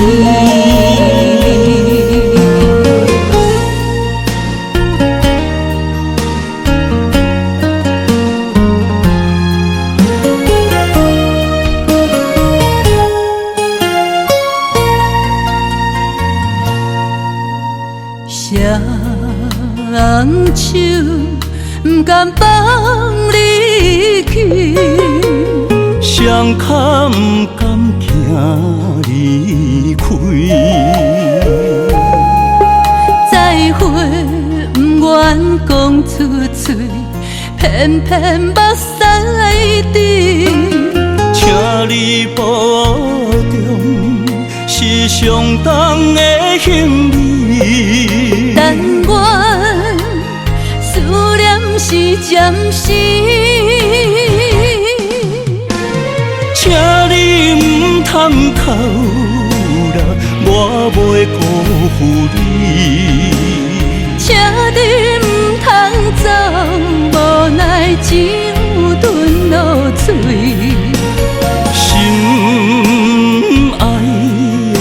绵，双手不甘放你去，双脚不甘行离开，再会不愿讲出嘴，偏偏目屎滴。请你保重，是上重的行李。但愿思念是暂时，请你唔通哭啦，我袂辜负你。请你唔通走，无奈只有吞落嘴。心爱的，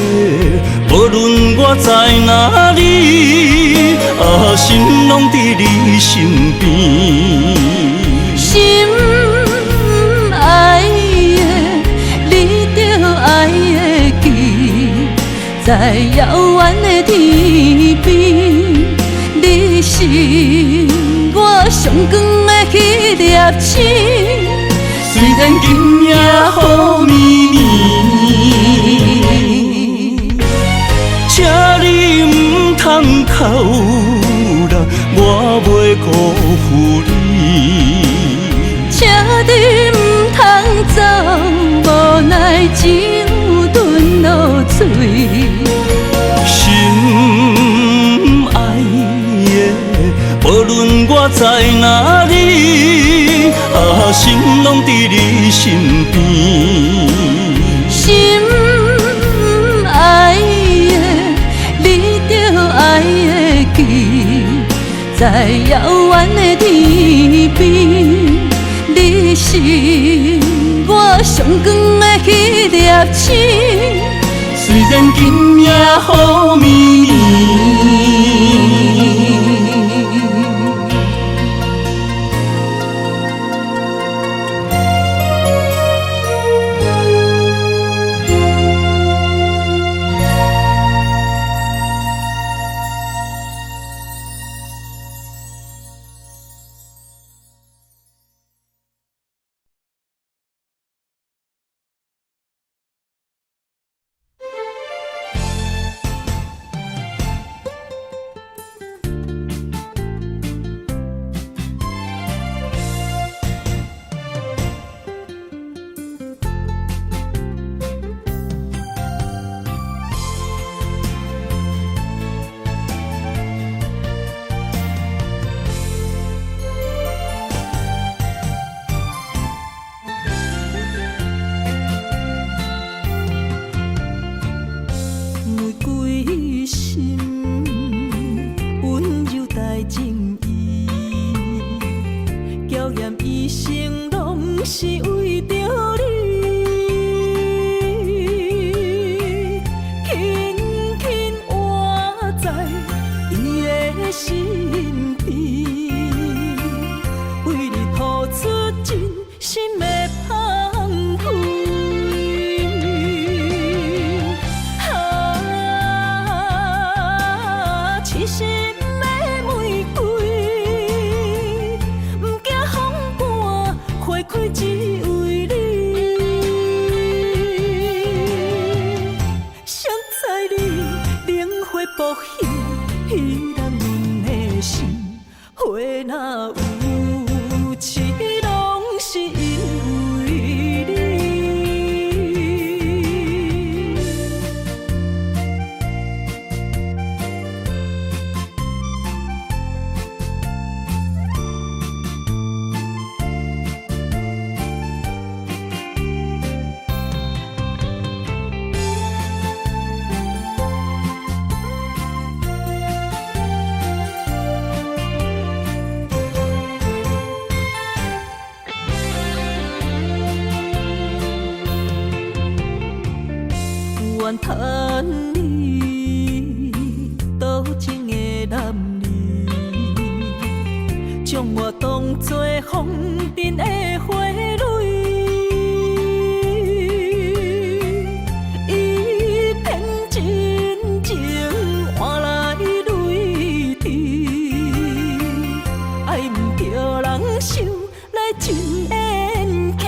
无论我在哪里，心拢伫你身边。心爱的，你着爱会记，在遥远的天边，你是我上光的迄粒星。虽然今夜雨绵绵，请你唔通哭啦，我袂辜负你。车你唔通走，无奈只有吞落嘴。心爱的，无论我在哪里，心拢伫你身边。心爱的，你着爱会记，在遥远的天边。你是我上光的迄粒星，虽然今夜雨绵绵。怨叹你多情的男儿，将我当作风尘的花蕊，伊偏真情换来泪滴，爱毋着人受来真缘起。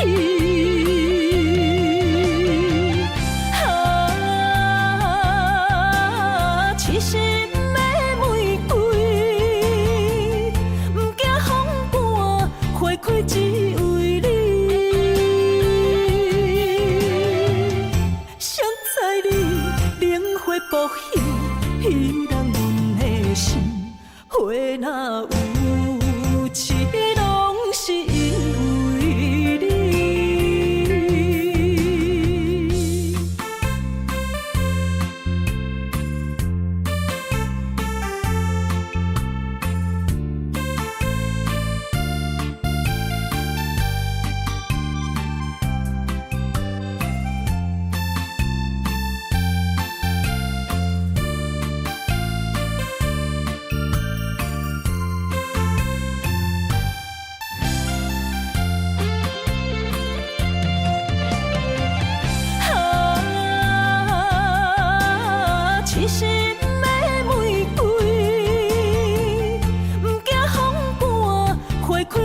只为你，谁知你灵火扑起，彼人阮的心，花若有痴，拢是因为你。痴心的玫瑰，不惊风寒，花开。